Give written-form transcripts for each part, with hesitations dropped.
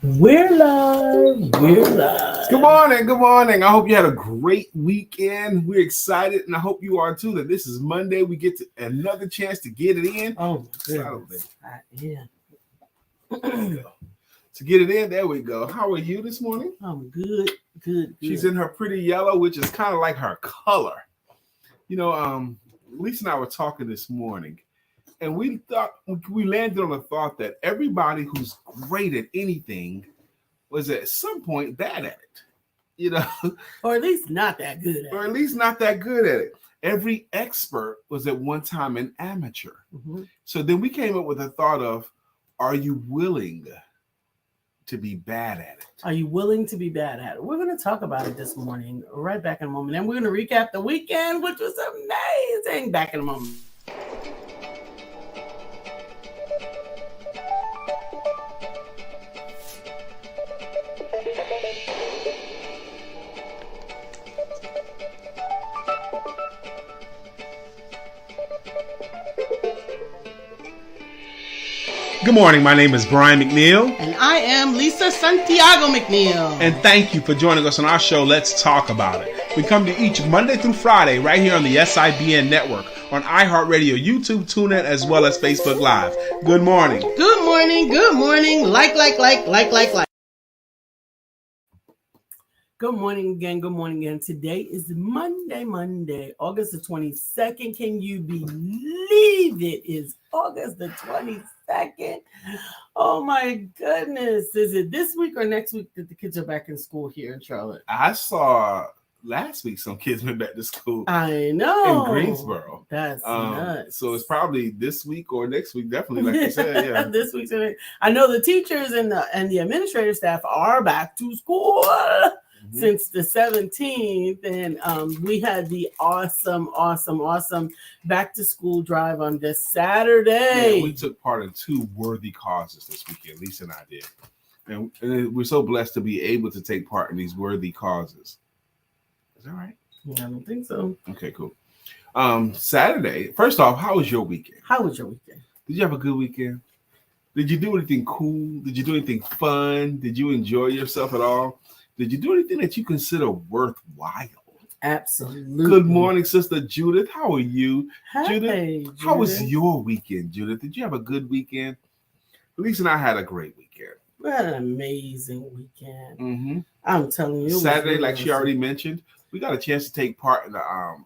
We're live. We're live. Good morning. Good morning. I hope you had a great weekend. We're excited, and I hope you are too. That this is Monday. We get another chance to get it in. Oh, my goodness. To get it in, there we go. How are you this morning? I'm good. Good. She's in her pretty yellow, which is kind of like her color. You know, Lisa and I were talking this morning, and we landed on the thought that everybody who's great at anything was at some point bad at it. You know, or at least not that good at it. Or at least not that good at it. Every expert was at one time an amateur. Mm-hmm. So then we came up with the thought of, are you willing to be bad at it? Are you willing to be bad at it? We're going to talk about it this morning, right back in a moment. And we're going to recap the weekend, which was amazing. Back in a moment. Good morning. My name is Bryant McNeill. And I am Lisa Santiago McNeill. And thank you for joining us on our show, Let's Talk About It. We come to each Monday through Friday right here on the SIBN network, on iHeartRadio, YouTube, TuneIn, as well as Facebook Live. Good morning. Good morning. Good morning. Like. Good morning again. Good morning again. Today is Monday, August the 22nd. Can you believe it is August the 22nd? Oh my goodness. Is it this week or next week that the kids are back in school here in Charlotte? I saw last week some kids went back to school. I know. In Greensboro. That's nuts. So it's probably this week or next week, definitely, like you said. Yeah. This week's I know the teachers and the administrative staff are back to school. Since the 17th, and we had the awesome back to school drive on this Saturday. Yeah, we took part in two worthy causes this weekend. Lisa and I did, and we're so blessed to be able to take part in these worthy causes. Is that right? I don't think so. Okay, cool. Saturday. First off, how was your weekend? How was your weekend? Did you have a good weekend? Did you do anything cool? Did you do anything fun? Did you enjoy yourself at all? Did you do anything that you consider worthwhile? Absolutely. Good morning, Sister Judith. how are you? Hey, Judith, how was your weekend, Judith? Did you have a good weekend? Lisa and I had a great weekend. We had an amazing weekend. Mm-hmm. I'm telling you. Saturday, like she already mentioned, we got a chance to take part in a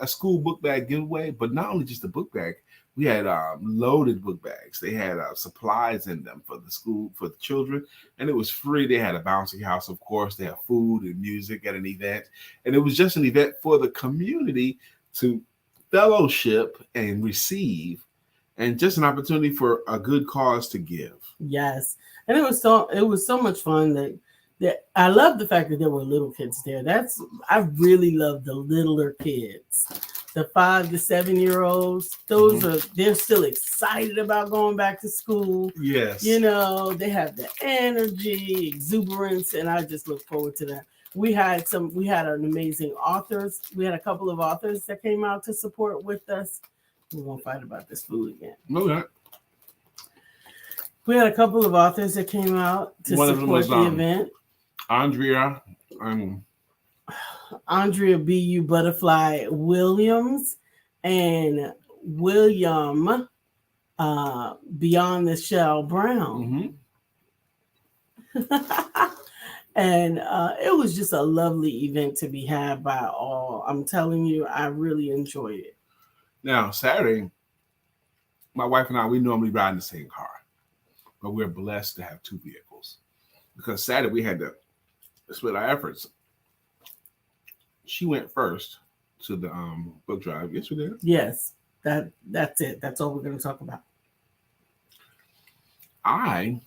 school book bag giveaway, but not only just a book bag, we had loaded book bags. They had supplies in them for the school, for the children, and it was free. They had a bouncy house, of course. They had food and music at an event, and it was just an event for the community to fellowship and receive, and just an opportunity for a good cause to give. Yes, and it was so much fun that I love the fact that there were little kids there. I really love the littler kids. The 5 to 7 year olds, they're still excited about going back to school. Yes. You know, they have the energy, exuberance, and I just look forward to that. We had an amazing authors. We had a couple of authors that came out to support with us. We won't fight about this food again. No, not. We had a couple of authors that came out to support the event. Andrea B.U. Butterfly Williams and William Beyond the Shell Brown. Mm-hmm. And it was just a lovely event to be had by all. I'm telling you, I really enjoyed it. Now, Saturday, my wife and I, we normally ride in the same car, but we're blessed to have two vehicles because Saturday we had to split our efforts. She went first to the book drive. Yes, we did. Yes, that's it. That's all we're going to talk about. I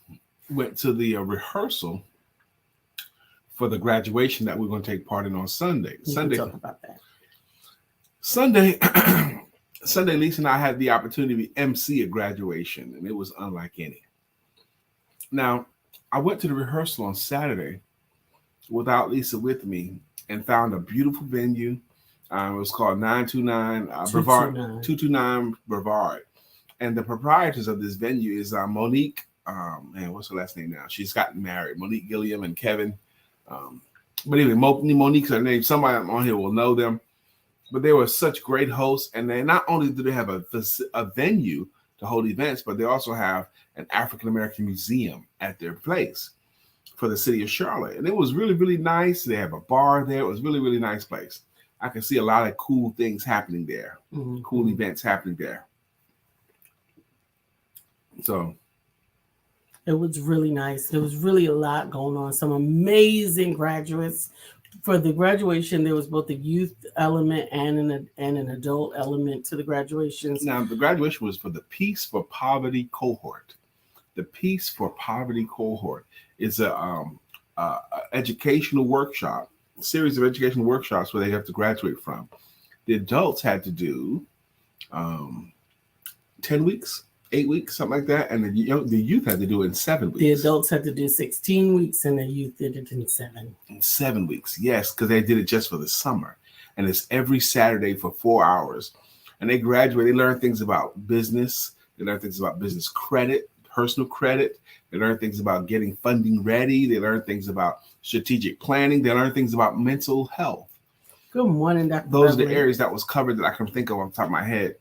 went to the rehearsal for the graduation that we're going to take part in on Sunday. Sunday, talk about that. Sunday, Lisa and I had the opportunity to MC a graduation, and it was unlike any. Now, I went to the rehearsal on Saturday without Lisa with me and found a beautiful venue. It was called 229 Brevard. And the proprietors of this venue is Monique man, what's her last name now? She's gotten married, Monique Gilliam and Kevin. But anyway, Monique's her name. Somebody on here will know them. But they were such great hosts, and they not only do they have a venue to hold events, but they also have an African American museum at their place for the city of Charlotte. And it was really, really nice. They have a bar there. It was really, really nice place. I can see a lot of cool things happening there, cool events happening there. So it was really nice. There was really a lot going on. Some amazing graduates. For the graduation, there was both a youth element and an adult element to the graduations. Now, the graduation was for the Peace for Poverty cohort. The Peace for Poverty cohort is a educational workshop, a series of educational workshops where they have to graduate from. The adults had to do 10 weeks, 8 weeks, something like that, and the youth had to do it in 7 weeks. The adults had to do 16 weeks, and the youth did it in 7. In 7 weeks, yes, because they did it just for the summer, and it's every Saturday for 4 hours. And they graduate. They learn things about business. They learn things about business credit, personal credit. They learn things about getting funding ready. They learn things about strategic planning. They learn things about mental health. Good morning, Dr. Those are the areas that was covered that I can think of off the top of my head.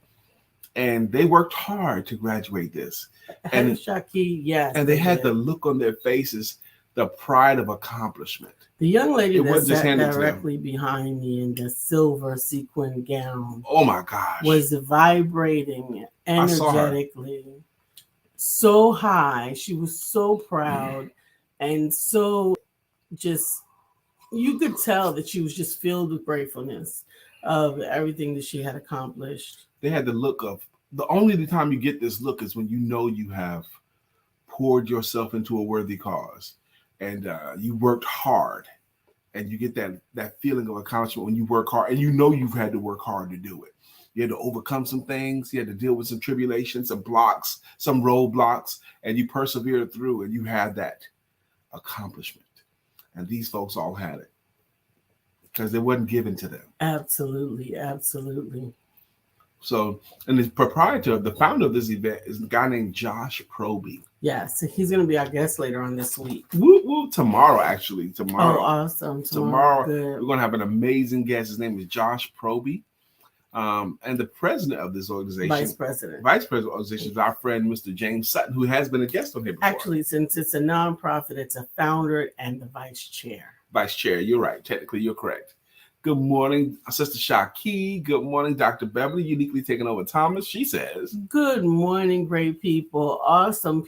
And they worked hard to graduate this. And Shaki, yes. And they had the look on their faces, the pride of accomplishment. The young lady that sat directly behind me in the silver sequin gown. Oh my gosh. Was vibrating energetically. So high. She was so proud and so just, you could tell that she was just filled with gratefulness of everything that she had accomplished. They had the look of, the only time you get this look is when you know you have poured yourself into a worthy cause and you worked hard, and you get that feeling of accomplishment when you work hard and you know you've had to work hard to do it. You had to overcome some things. You had to deal with some tribulations, some blocks, some roadblocks, and you persevered through and you had that accomplishment. And these folks all had it because it wasn't given to them. Absolutely. Absolutely. So, and the proprietor, the founder of this event is a guy named Josh Proby. Yes, he's going to be our guest later on this week. Tomorrow, actually. Tomorrow. Oh, awesome. Tomorrow we're going to have an amazing guest. His name is Josh Proby. And the president of this organization. Vice president of the organization is our friend, Mr. James Sutton, who has been a guest on here before. Actually, since it's a nonprofit, it's a founder and the vice chair. Vice chair, you're right. Technically, you're correct. Good morning, Sister Shaki. Good morning, Dr. Beverly, uniquely taking over Thomas. She says, good morning, great people, awesome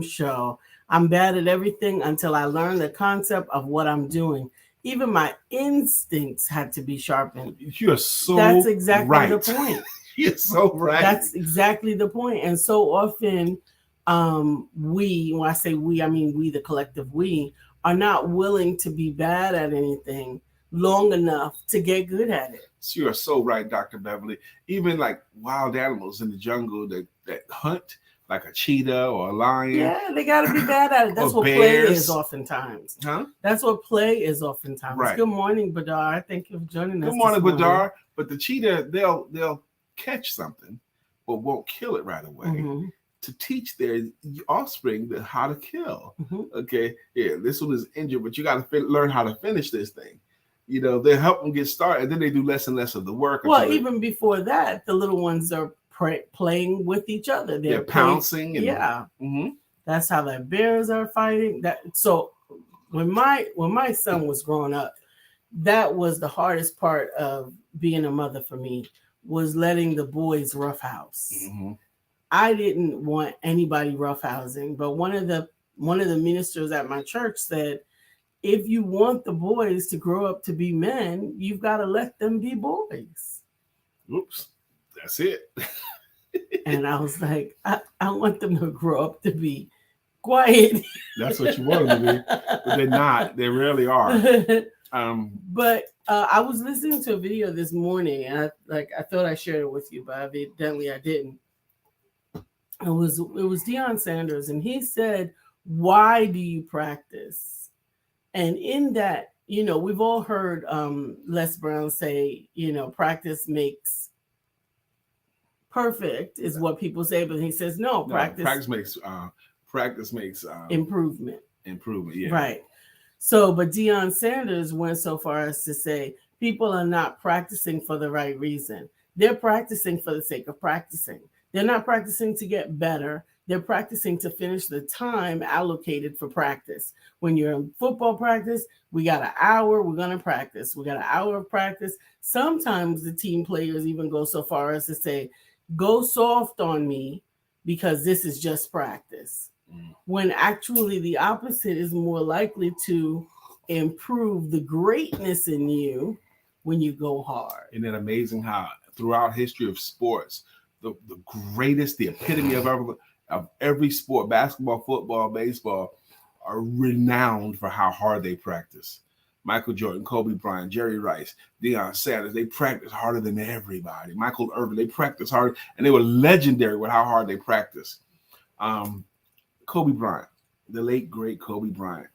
show. I'm bad at everything until I learn the concept of what I'm doing. Even my instincts had to be sharpened. You're so That's exactly right. the point. You're so right. That's exactly the point. And so often when I say we, I mean we, the collective we, are not willing to be bad at anything long enough to get good at it. So you are so right, Dr. Beverly. Even like wild animals in the jungle that hunt, like a cheetah or a lion. Yeah, they got to be bad at it. That's what play is oftentimes. Huh? That's what play is oftentimes. Right. Good morning, Badar. Thank you for joining us. Good morning, Badar. But the cheetah, they'll catch something, but won't kill it right away. To teach their offspring how to kill. Okay, yeah, this one is injured, but you got to learn how to finish this thing. You know, they help them get started, and then they do less and less of the work. Well, even before that, the little ones are playing with each other. They're pouncing. That's how the bears are fighting. So when my son was growing up, that was the hardest part of being a mother for me, was letting the boys roughhouse. I didn't want anybody roughhousing, but one of the ministers at my church said, if you want the boys to grow up to be men, you've got to let them be boys. Oops, that's it. And I was like, I want them to grow up to be quiet. That's what you want them to be, but they're not. They rarely are. But I was listening to a video this morning, and I thought I shared it with you, but evidently I didn't. It was Deion Sanders, and he said, "Why do you practice?" And in that, we've all heard Les Brown say, practice makes perfect is what people say, but he says no, practice makes Practice makes improvement. Yeah. Right. So, but Deion Sanders went so far as to say people are not practicing for the right reason. They're practicing for the sake of practicing. They're not practicing to get better. They're practicing to finish the time allocated for practice. When you're in football practice, we got an hour, we're going to practice. We got an hour of practice. Sometimes the team players even go so far as to say, go soft on me because this is just practice. When actually the opposite is more likely to improve the greatness in you when you go hard. Isn't it amazing how throughout history of sports, the greatest, the epitome of every sport, basketball, football, baseball, are renowned for how hard they practice. Michael Jordan, Kobe Bryant, Jerry Rice, Deion Sanders, they practice harder than everybody. Michael Irvin, they practice hard, and they were legendary with how hard they practiced. Kobe Bryant, the late, great Kobe Bryant.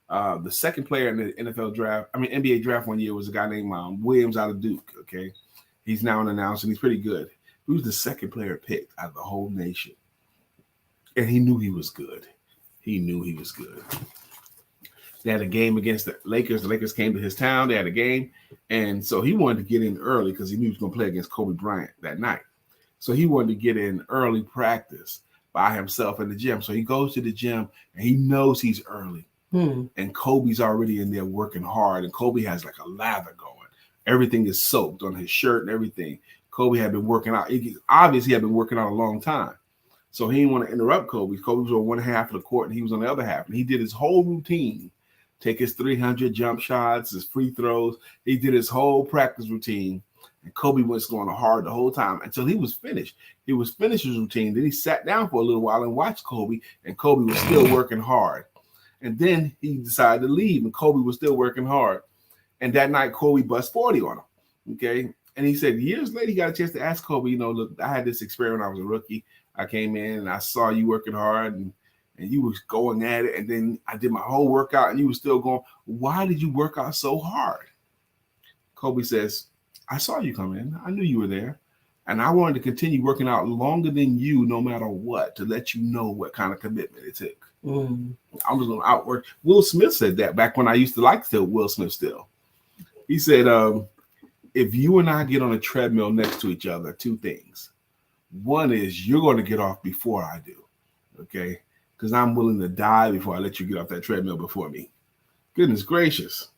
The second player in the NBA draft one year was a guy named Williams out of Duke, okay? He's now an announcer, and he's pretty good. He was the second player picked out of the whole nation. And he knew he was good. They had a game against the Lakers. The Lakers came to his town. They had a game. And so he wanted to get in early because he knew he was going to play against Kobe Bryant that night. So he wanted to get in early practice by himself in the gym. So he goes to the gym, and he knows he's early. And Kobe's already in there working hard. And Kobe has like a lather going. Everything is soaked on his shirt and everything. Kobe had been working out. Obviously, he had been working out a long time. So he didn't want to interrupt Kobe. Kobe was on one half of the court, and he was on the other half. And he did his whole routine. Take his 300 jump shots, his free throws. He did his whole practice routine. And Kobe was going hard the whole time until he was finished. He was finished his routine. Then he sat down for a little while and watched Kobe. And Kobe was still working hard. And then he decided to leave. And Kobe was still working hard. And that night, Kobe bust 40 on him. Okay. And he said years later, he got a chance to ask Kobe, look, I had this experience when I was a rookie. I came in and I saw you working hard and you was going at it. And then I did my whole workout and you were still going. Why did you work out so hard? Kobe says, I saw you come in. I knew you were there. And I wanted to continue working out longer than you, no matter what, to let you know what kind of commitment it took. I was going to outwork. Will Smith said that back when I used to like Will Smith still. He said, if you and I get on a treadmill next to each other, two things. One is you're going to get off before I do, okay? Because I'm willing to die before I let you get off that treadmill before me. Goodness gracious.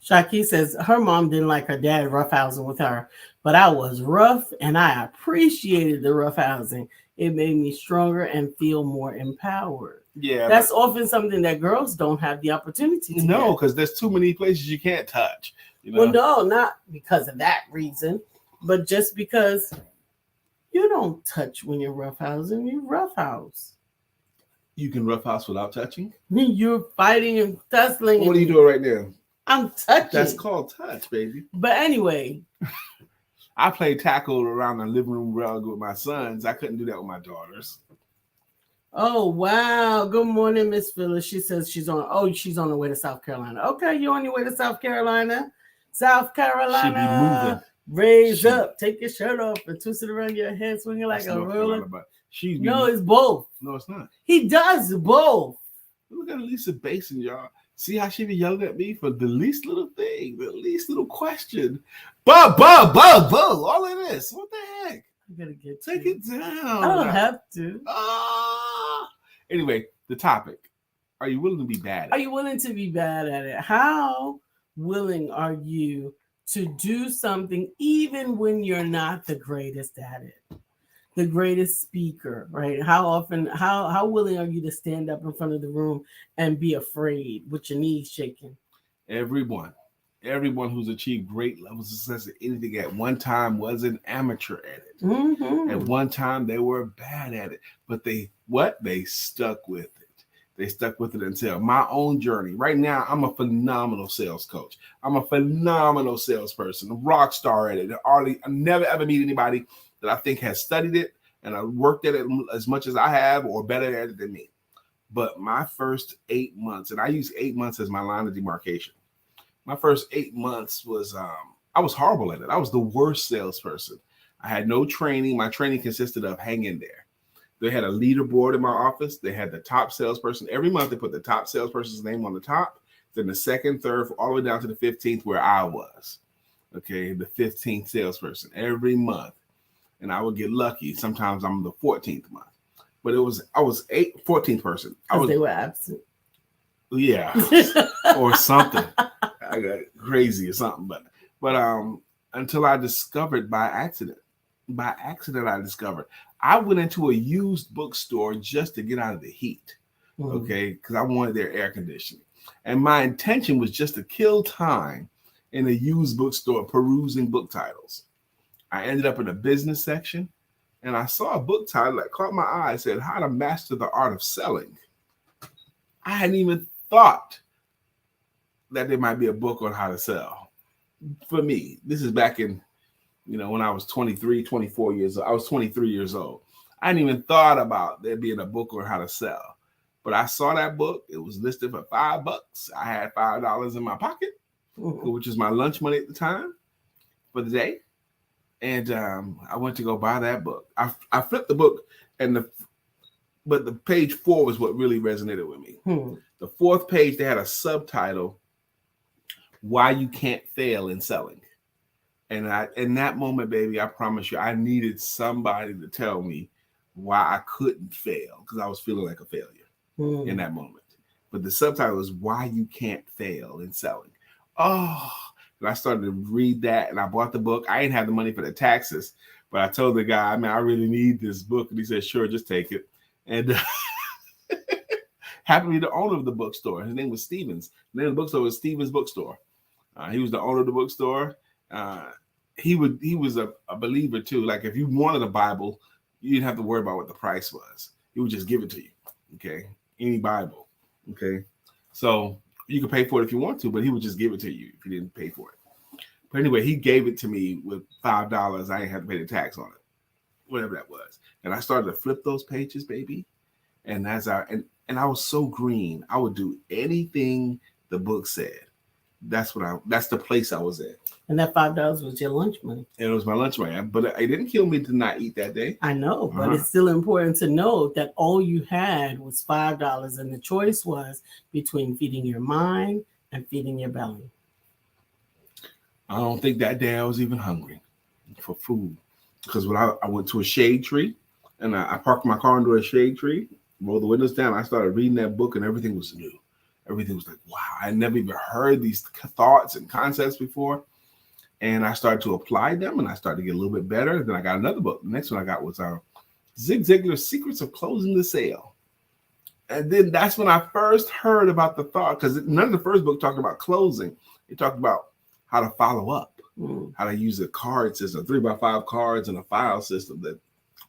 Shaki says her mom didn't like her dad roughhousing with her, but I was rough and I appreciated the roughhousing. It made me stronger and feel more empowered. Yeah. That's often something that girls don't have the opportunity to No, because there's too many places you can't touch. Well, no, not because of that reason, but just because you don't touch when you're roughhousing, you roughhouse. You can roughhouse without touching? You're fighting and tussling. What are you doing right now? I'm touching. That's called touch, baby. But anyway. I played tackle around the living room rug with my sons. I couldn't do that with my daughters. Oh, wow. Good morning, Miss Phyllis. She says she's on the way to South Carolina. Okay, you're on your way to South Carolina. South Carolina. She be moving. Raise up. Take your shirt off and twist it around your head, swinging like a roller. No, it's both. No, it's not. He does both. Look at Lisa Basin, y'all. See how she be yelling at me for the least little thing, the least little question. Boo, all of this. What the heck? I gotta get Take it down. I don't have to. Anyway, the topic. Are you willing to be bad at it? Are you willing to be bad at it? How willing are you to do something even when you're not the greatest at it? The greatest speaker, right? How willing are you to stand up in front of the room and be afraid with your knees shaking? Everyone who's achieved great levels of success at anything at one time was an amateur at it. Mm-hmm. At one time, they were bad at it, but they stuck with it. They stuck with it until my own journey. Right now, I'm a phenomenal sales coach. I'm a phenomenal salesperson, a rock star at it. I never ever meet anybody that I think has studied it and I worked at it as much as I have or better at it than me. But my first 8 months, and I use 8 months as my line of demarcation. My first 8 months was, I was horrible at it. I was the worst salesperson. I had no training. My training consisted of hang in there. They had a leaderboard in my office. They had the top salesperson. Every month they put the top salesperson's name on the top, then the second, third, all the way down to the 15th where I was. Okay, the 15th salesperson every month. And I would get lucky. Sometimes I'm the 14th month. But I was 14th person. Because they were absent. Yeah. Or something. I got crazy or something. But until I discovered by accident I discovered I went into a used bookstore just to get out of the heat. Okay, because I wanted their air conditioning. And my intention was just to kill time in a used bookstore perusing book titles. I ended up in a business section and I saw a book title that caught my eye. It said, How to Master the Art of Selling. I hadn't even thought that there might be a book on how to sell. For me, this is back in, when I was 23, 24 years old. I was 23 years old. I hadn't even thought about there being a book on how to sell. But I saw that book. It was listed for $5. I had $5 in my pocket, which is my lunch money at the time for the day. And I went to go buy that book. I flipped the book, but the page 4 was what really resonated with me. The 4th page, they had a subtitle, Why You Can't Fail in Selling. And in that moment, baby, I promise you, I needed somebody to tell me why I couldn't fail, because I was feeling like a failure in that moment. But the subtitle is Why You Can't Fail in Selling. Oh, and I started to read that, and I bought the book. I didn't have the money for the taxes, but I told the guy, I really need this book. And he said, sure, just take it. And happened to be the owner of the bookstore. His name was Stevens. The name of the bookstore was Stevens Bookstore. He was the owner of the bookstore. He was a believer too. Like if you wanted a Bible, you didn't have to worry about what the price was. He would just give it to you. Okay. Any Bible. Okay. So you could pay for it if you want to, but he would just give it to you if you didn't pay for it. But anyway, he gave it to me with $5. I didn't have to pay the tax on it, whatever that was. And I started to flip those pages, baby. And I was so green. I would do anything the book said. That's the place I was at. And that $5 was your lunch money. It was my lunch money, but it didn't kill me to not eat that day. I know, but it's still important to know that all you had was $5, and the choice was between feeding your mind and feeding your belly. I don't think that day I was even hungry for food, because when I went to a shade tree, and I parked my car under a shade tree, rolled the windows down, I started reading that book, and everything was new. Everything was like, wow, I never even heard these thoughts and concepts before. And I started to apply them, and I started to get a little bit better. Then I got another book. The next one I got was Zig Ziglar's Secrets of Closing the Sale. And then that's when I first heard about the thought, because none of the first book talked about closing. It talked about how to follow up, how to use a card system, 3x5 cards and a file system that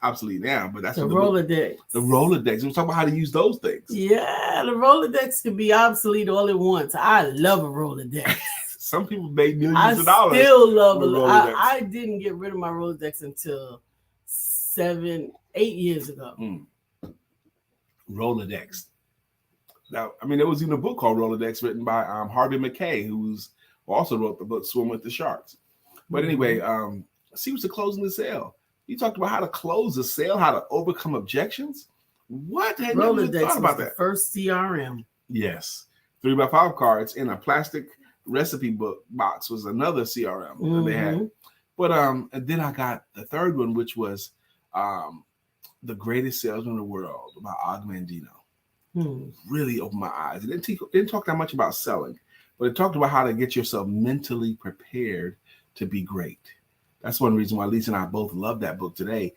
obsolete now, but that's the Rolodex. The Rolodex. We're talking about how to use those things. Yeah, the Rolodex can be obsolete all at once. I love a Rolodex. Some people made millions of dollars. I still love it. I didn't get rid of my Rolodex until 7-8 years ago. Rolodex. Now, there was even a book called Rolodex written by Harvey McKay, who also wrote the book Swim with the Sharks. But anyway, Secrets of Closing the Sale. You talked about how to close a sale, how to overcome objections. What? Had you ever thought about that? The first CRM. Yes. 3x5 cards in a plastic recipe book box was another CRM that they had. But and then I got the third one, which was The Greatest Salesman in the World by Og Mandino. Really opened my eyes. It didn't talk that much about selling, but it talked about how to get yourself mentally prepared to be great. That's one reason why Lisa and I both love that book today.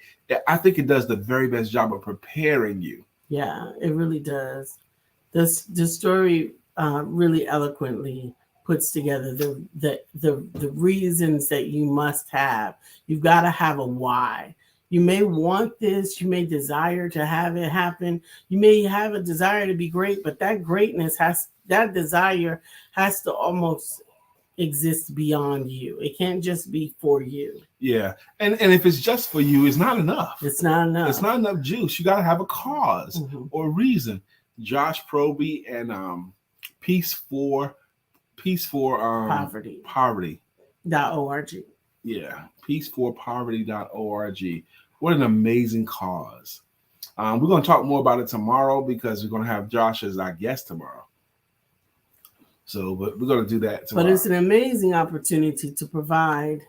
I think it does the very best job of preparing you. Yeah, it really does. The story really eloquently puts together the reasons that you must have. You've got to have a why. You may want this, you may desire to have it happen. You may have a desire to be great, but that greatness that desire has to almost exist beyond you. It can't just be for you. Yeah. And if it's just for you, it's not enough. It's not enough. It's not enough juice. You got to have a cause or a reason. Josh Proby and Peace for Poverty. .org. Yeah. Peaceforpoverty.org. What an amazing cause. We're going to talk more about it tomorrow because we're going to have Josh as our guest tomorrow. So, but we're going to do that tomorrow. But it's an amazing opportunity to provide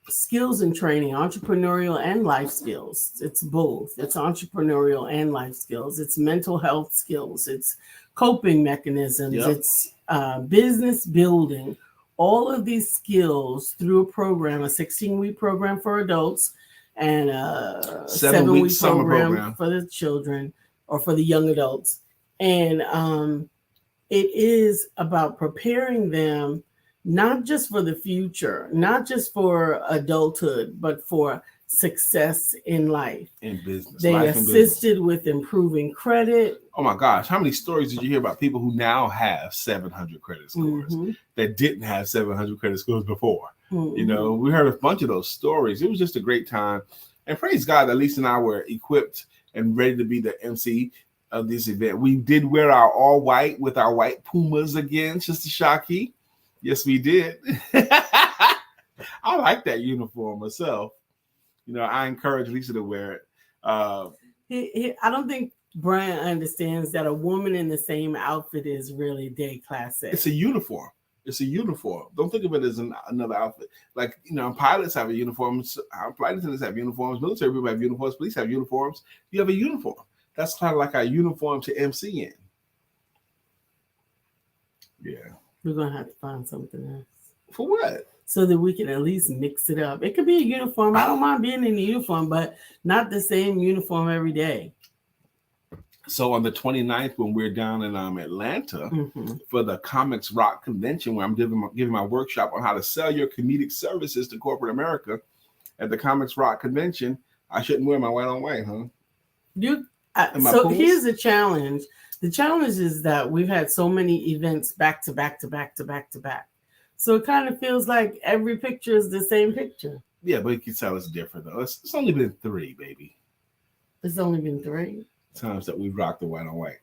skills and training, entrepreneurial and life skills. It's both. It's entrepreneurial and life skills. It's mental health skills. It's coping mechanisms. Yep. It's business building. All of these skills through a program, a 16-week program for adults and a 7-week program for the children or for the young adults. And it is about preparing them not just for the future, not just for adulthood, but for success in life. In business. They assisted with improving credit. Oh my gosh, how many stories did you hear about people who now have 700 credit scores that didn't have 700 credit scores before? You know, we heard a bunch of those stories. It was just a great time. And praise God that Lisa and I were equipped and ready to be the MC of this event. We did wear our all white with our white Pumas again, Sister Shaki. Yes, we did. I like that uniform myself. You know, I encourage Lisa to wear it. I don't think Bryant understands that a woman in the same outfit is really day classic. It's a uniform. It's a uniform. Don't think of it as another outfit. Like, you know, pilots have a uniform. Our flight attendants have uniforms. Military people have uniforms. Police have uniforms. You have a uniform. That's kind of like our uniform to MC in. Yeah. We're going to have to find something else. For what? So that we can at least mix it up. It could be a uniform. I don't mind being in a uniform, but not the same uniform every day. So on the 29th, when we're down in Atlanta for the Comics Rock Convention, where I'm giving my workshop on how to sell your comedic services to corporate America at the Comics Rock Convention, I shouldn't wear my white on white, huh? So here's the challenge. The challenge is that we've had so many events back to back to back to back to back. So it kind of feels like every picture is the same picture. Yeah, but you can tell it's different, though. It's only been 3, baby. It's only been 3 times that we've rocked the white on white.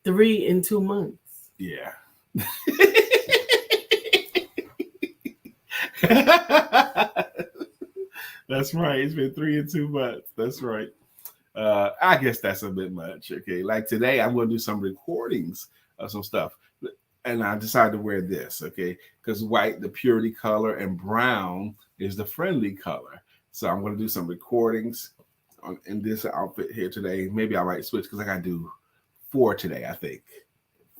3 in 2 months. Yeah. That's right. It's been 3 in 2 months. That's right. I guess that's a bit much. Okay. Like today, I'm going to do some recordings of some stuff. And I decided to wear this, okay? Because white, the purity color, and brown is the friendly color. So I'm going to do some recordings in this outfit here today. Maybe I might switch because I got to do 4 today, I think.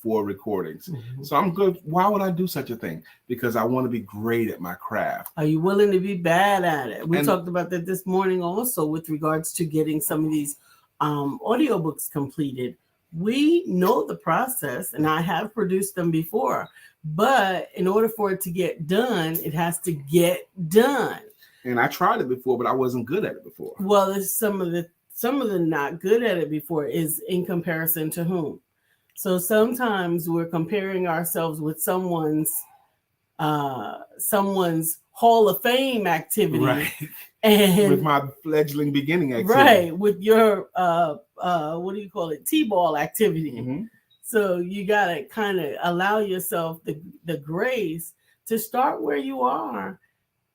4 recordings. So I'm good. Why would I do such a thing? Because I want to be great at my craft. Are you willing to be bad at it? We talked about that this morning also with regards to getting some of these audiobooks completed. We know the process, and I have produced them before, but in order for it to get done, it has to get done. And I tried it before, but I wasn't good at it before. Well, there's some of the not good at it before is in comparison to whom. So sometimes we're comparing ourselves with someone's Hall of Fame activity. Right. And with my fledgling beginning activity. Right. With your what do you call it? T-ball activity. So you gotta kind of allow yourself the grace to start where you are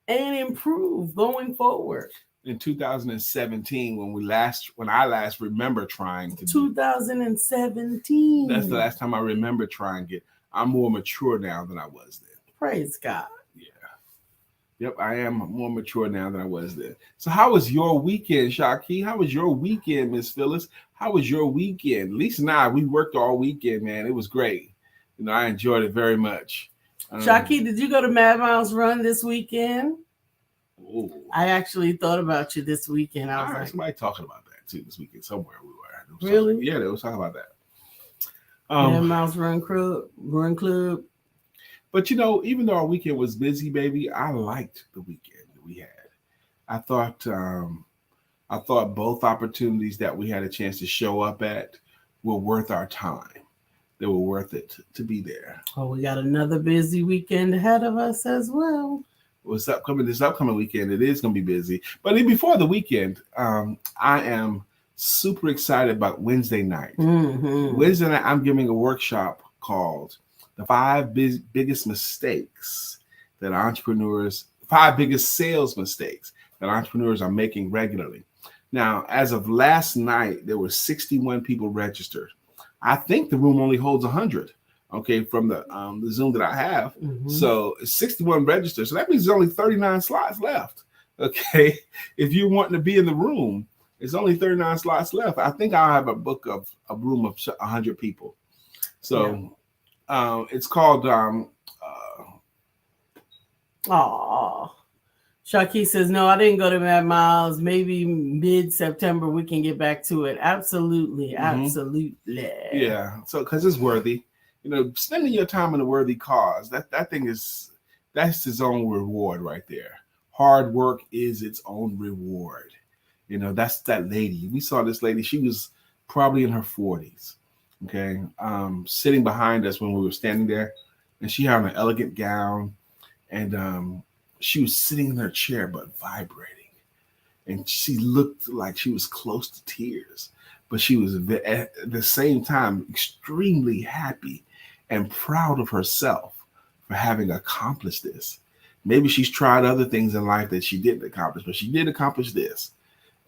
and improve going forward. In 2017, when I last remember trying to 2017. That's the last time I remember trying it. I'm more mature now than I was then. Praise God. Yeah. Yep, I am more mature now than I was then. So how was your weekend, Shaki? How was your weekend, Miss Phyllis? How was your weekend? Lisa and I, we worked all weekend, man. It was great. You know, I enjoyed it very much. Shaki, did you go to Mad Miles Run this weekend? Ooh. I actually thought about you this weekend. I was like, somebody talking about that too this weekend somewhere we were. Really? Yeah, they was talking about that. Mad Miles Run Club. But you know, even though our weekend was busy, baby, I liked the weekend that we had. I thought both opportunities that we had a chance to show up at were worth our time. They were worth it to be there. Oh, we got another busy weekend ahead of us as well. This upcoming weekend, it is going to be busy. But before the weekend, I am super excited about Wednesday night. Wednesday night, I'm giving a workshop called The 5 Biggest Mistakes that entrepreneurs, 5 Biggest Sales Mistakes that entrepreneurs are making regularly. Now, as of last night, there were 61 people registered. I think the room only holds 100. Okay, from the Zoom that I have. Mhm. So 61 registered. So that means there's only 39 slots left. Okay, if you want to be in the room, it's only 39 slots left. I think I'll have a room of 100 people. So it's called. Shaki says, no, I didn't go to Mad Miles. Maybe mid-September we can get back to it. Absolutely. Absolutely. Yeah. So because it's worthy. You know, spending your time on a worthy cause, that's its own reward right there. Hard work is its own reward. You know, that's that lady. We saw this lady. She was probably in her 40s. Okay. Sitting behind us when we were standing there, and she had an elegant gown, and she was sitting in her chair but vibrating, and she looked like she was close to tears, but she was at the same time extremely happy and proud of herself for having accomplished this. Maybe she's tried other things in life that she didn't accomplish, but she did accomplish this,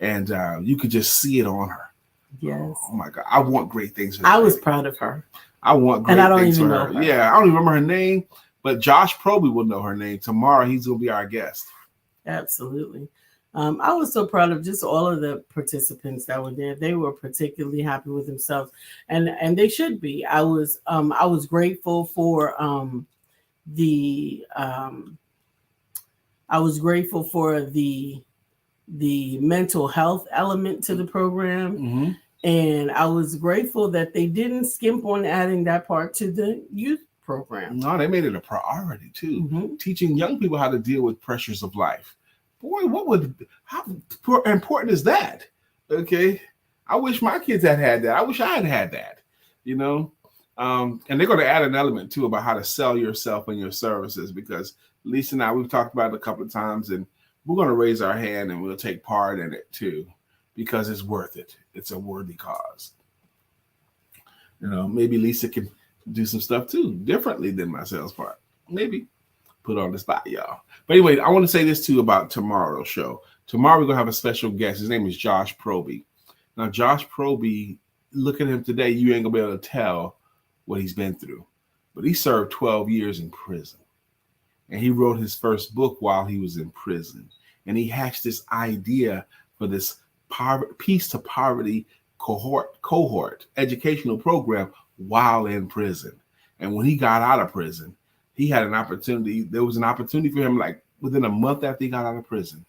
and you could just see it on her. Yes. Oh my God, I want great things for her. I was proud of her. I want great things for her. Know her. Yeah, I don't even remember her name, but Josh Proby will know her name. Tomorrow he's going to be our guest. Absolutely. I was so proud of just all of the participants that were there. They were particularly happy with themselves, and they should be. I was grateful for the mental health element to the program. Mm-hmm. And I was grateful that they didn't skimp on adding that part to the youth program. No, they made it a priority too. Teaching young people how to deal with pressures of life. Boy, how important is that? Okay. I wish my kids had that. I wish I had that, you know? And they're going to add an element too about how to sell yourself and your services, because Lisa and I, we've talked about it a couple of times, and we're going to raise our hand and we'll take part in it too, because it's worth it. It's a worthy cause. You know, maybe Lisa can do some stuff too, differently than my sales part. Maybe. Put on the spot, y'all. But anyway, I want to say this too about tomorrow's show. Tomorrow we're going to have a special guest. His name is Josh Proby. Now, Josh Proby, look at him today, you ain't going to be able to tell what he's been through. But he served 12 years in prison. And he wrote his first book while he was in prison. And he hatched this idea for this Peace to Poverty cohort educational program while in prison. And when he got out of prison, he had an opportunity. There was an opportunity for him, like within a month after he got out of prison.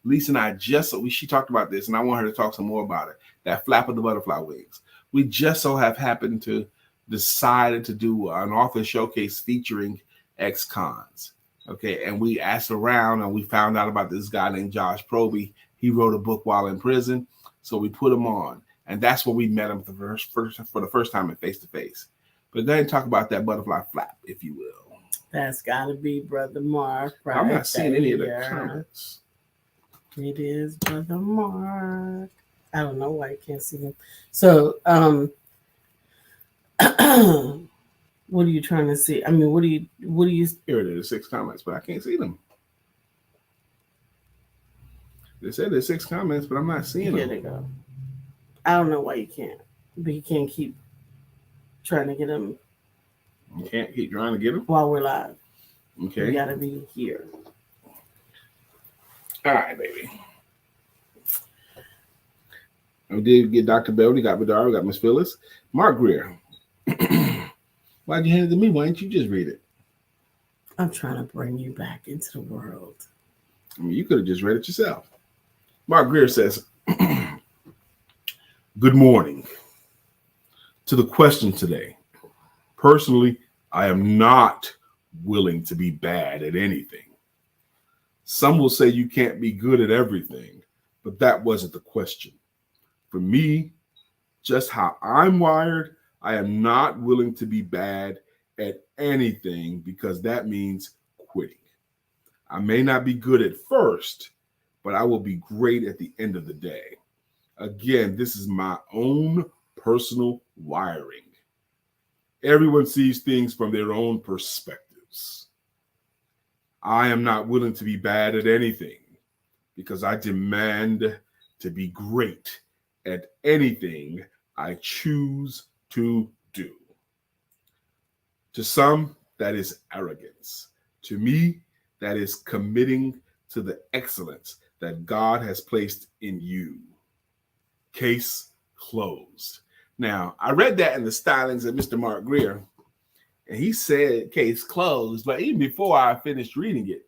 Lisa and I she talked about this, and I want her to talk some more about it. That flap of the butterfly wings. We just so have happened to decided to do an author showcase featuring ex-cons. Okay, and we asked around and we found out about this guy named Josh Proby. He wrote a book while in prison, so we put him on, and that's where we met him for the first time in face-to-face. But go ahead and talk about that butterfly flap, if you will. That's got to be Brother Mark. Right, I'm not seeing any of the comments. It is Brother Mark. I don't know why you can't see him. So, what are you trying to see? I mean, what do you? Here it is, 6 comments, but I can't see them. They said there's 6 comments, but I'm not seeing them. Here they go. I don't know why you can't, but you can't keep trying to get them. You can't keep trying to get them while we're live. Okay, you gotta be here. All right, baby. We did get Dr. Bell. We got Vidar. We got Miss Phyllis. Mark Greer. Why'd you hand it to me? Why didn't you just read it? I'm trying to bring you back into the world. I mean, you could have just read it yourself. Mark Greer says, good morning. To the question today. Personally, I am not willing to be bad at anything. Some will say you can't be good at everything, but that wasn't the question. For me, just how I'm wired, I am not willing to be bad at anything because that means quitting. I may not be good at first, but I will be great at the end of the day. Again, this is my own personal wiring. Everyone sees things from their own perspectives. I am not willing to be bad at anything because I demand to be great at anything I choose to do. To some, that is arrogance. To me, that is committing to the excellence that God has placed in you. Case closed. Now, I read that in the stylings of Mr. Mark Greer, and he said case closed, but even before I finished reading it,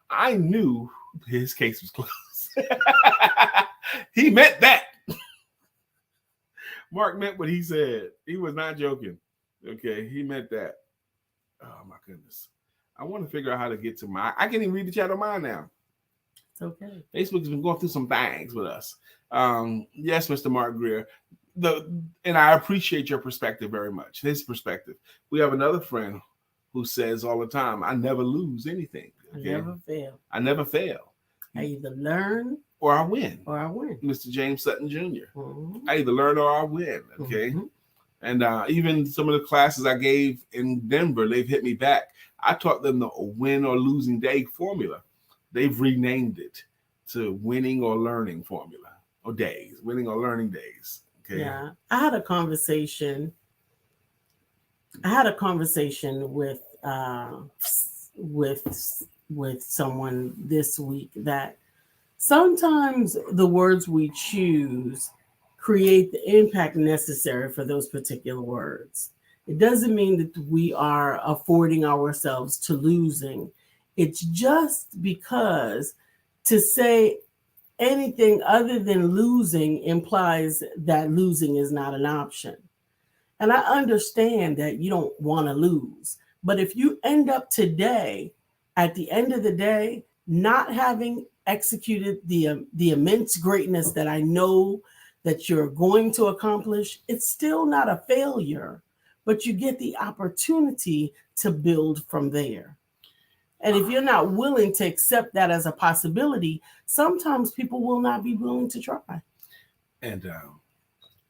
I knew his case was closed. He meant that. Mark meant what he said. He was not joking. Okay, he meant that. Oh my goodness. I want to figure out how to get to I can't even read the chat on mine now. It's okay. Facebook has been going through some things with us. Yes, Mr. Mark Greer. And I appreciate your perspective very much. His perspective. We have another friend who says all the time, I never lose anything. Okay? I never fail. I never fail. I either learn or I win. Mr. James Sutton Jr. Mm-hmm. I either learn or I win. Okay. Mm-hmm. And even some of the classes I gave in Denver, they've hit me back. I taught them the win or losing day formula. They've renamed it to winning or learning formula or days, winning or learning days. Okay. Yeah. I had a conversation with someone this week that sometimes the words we choose create the impact necessary for those particular words. It doesn't mean that we are affording ourselves to losing. It's just because to say anything other than losing implies that losing is not an option. And I understand that you don't want to lose. But if you end up today, at the end of the day, not having executed the immense greatness that I know that you're going to accomplish, it's still not a failure, but you get the opportunity to build from there. And if you're not willing to accept that as a possibility, sometimes people will not be willing to try. And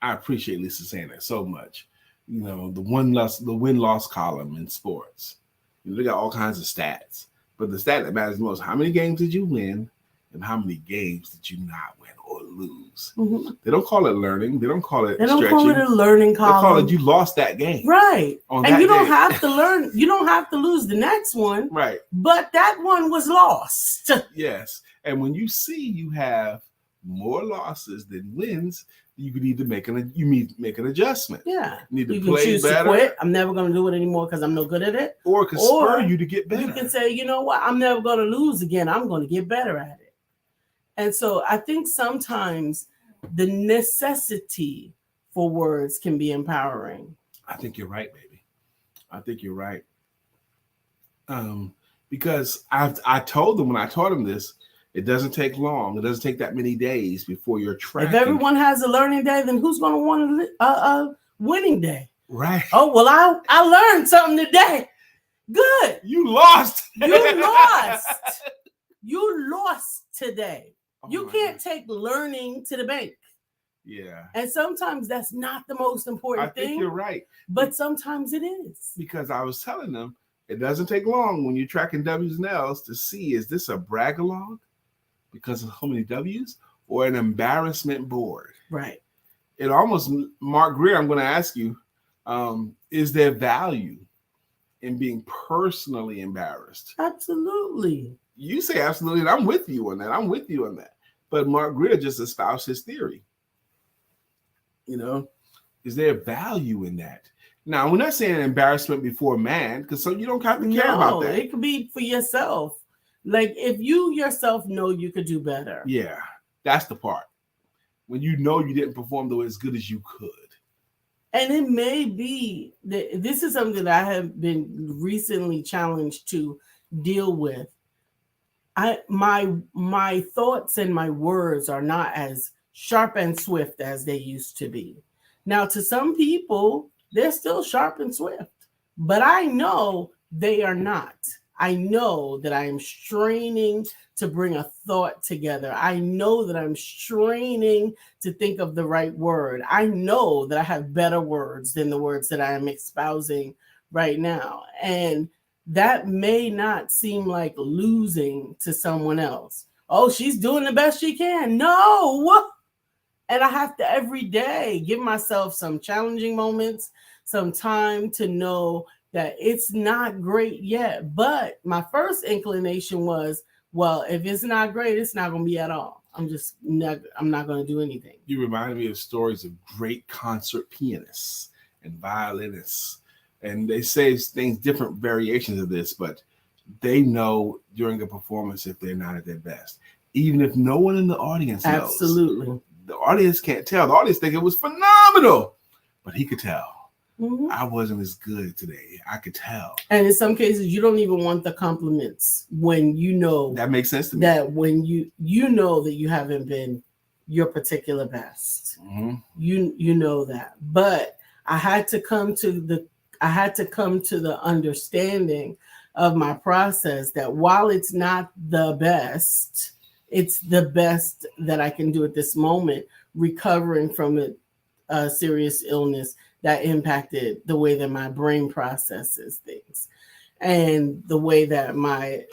I appreciate Lisa saying that so much. You know, the win-loss column in sports. You know, they got all kinds of stats. But the stat that matters most, how many games did you win and how many games did you not win or lose? Mm-hmm. They don't call it learning. They don't call it stretching. They don't call it a learning column. They call it you lost that game. Right. And you don't have to learn. You don't have to lose the next one. Right. But that one was lost. Yes. And when you see you have more losses than wins, you could either make an adjustment. Yeah. You need to you play can choose better. to quit. I'm never going to do it anymore because I'm no good at it. Or it can spur you to get better. You can say, you know what? I'm never going to lose again. I'm going to get better at it. And so I think sometimes the necessity for words can be empowering. I think you're right, baby. I think you're right. Because I told them when I taught them this, it doesn't take long. It doesn't take that many days before you're tracking. If everyone has a learning day, then who's going to want a winning day? Right. Oh, well, I learned something today. Good. You lost. You lost. You lost today. Oh, you can't take learning to the bank. Yeah. And sometimes that's not the most important thing. I think you're right. But sometimes it is. Because I was telling them, it doesn't take long when you're tracking W's and L's to see, is this a brag-along because of so many W's or an embarrassment board? Right. It almost, Mark Greer, I'm going to ask you, is there value in being personally embarrassed? Absolutely. You say absolutely, and I'm with you on that. But Mark Greer just espoused his theory. You know, is there value in that? Now, we're not saying embarrassment before man, because so you don't have to care about that. It could be for yourself. Like if you yourself know you could do better. Yeah, that's the part. When you know you didn't perform the way as good as you could. And it may be that this is something that I have been recently challenged to deal with. My thoughts and my words are not as sharp and swift as they used to be. Now, to some people, they're still sharp and swift, but I know they are not. I know that I am straining to bring a thought together. I know that I'm straining to think of the right word. I know that I have better words than the words that I am espousing right now. And that may not seem like losing to someone else, oh, she's doing the best she can. No. And I have to every day give myself some challenging moments, some time to know that it's not great yet. But my first inclination was, well, if it's not great, it's not going to be at all. I'm not going to do anything. You reminded me of stories of great concert pianists and violinists. And they say things, different variations of this, but they know during a performance if they're not at their best. Even if no one in the audience knows. Absolutely. The audience can't tell. The audience think it was phenomenal, but he could tell. Mm-hmm. I wasn't as good today. I could tell. And in some cases, you don't even want the compliments when you know that makes sense to me. That when you know that you haven't been your particular best, you know that. But I had to come to the understanding of my process that while it's not the best, it's the best that I can do at this moment, recovering from a serious illness that impacted the way that my brain processes things and the way that my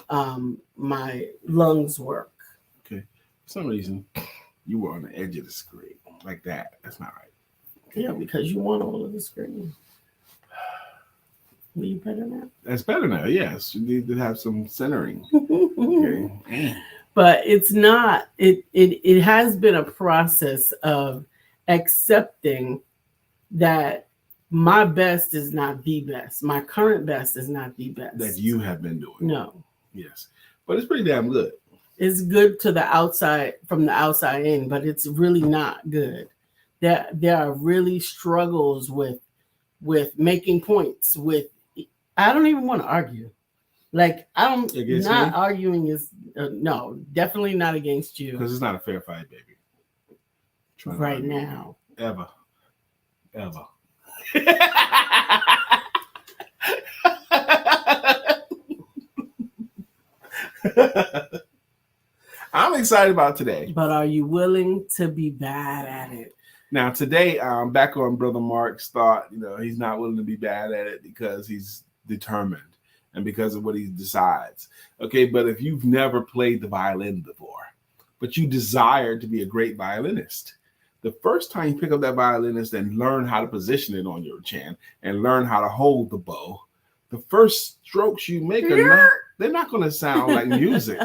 lungs work. Okay. For some reason, you were on the edge of the screen like that. That's not right. Yeah, because you want all of the screen. Are you better now? That's better now, yes. You need to have some centering. Okay. But it's not, it has been a process of accepting that my best is not the best. My current best is not the best. That you have been doing. No. Yes. But it's pretty damn good. It's good to the outside, from the outside in, but it's really not good. There are really struggles with making points, I don't even want to argue. Like, arguing is, no, definitely not against you. Because it's not a fair fight, baby. Right now. Ever. I'm excited about today. But are you willing to be bad at it? Now, today, back on Brother Mark's thought, he's not willing to be bad at it because he's determined. And because of what he decides. Okay, but if you've never played the violin before, but you desire to be a great violinist, the first time you pick up that violinist and learn how to position it on your chin and learn how to hold the bow, the first strokes you make they're not going to sound like music,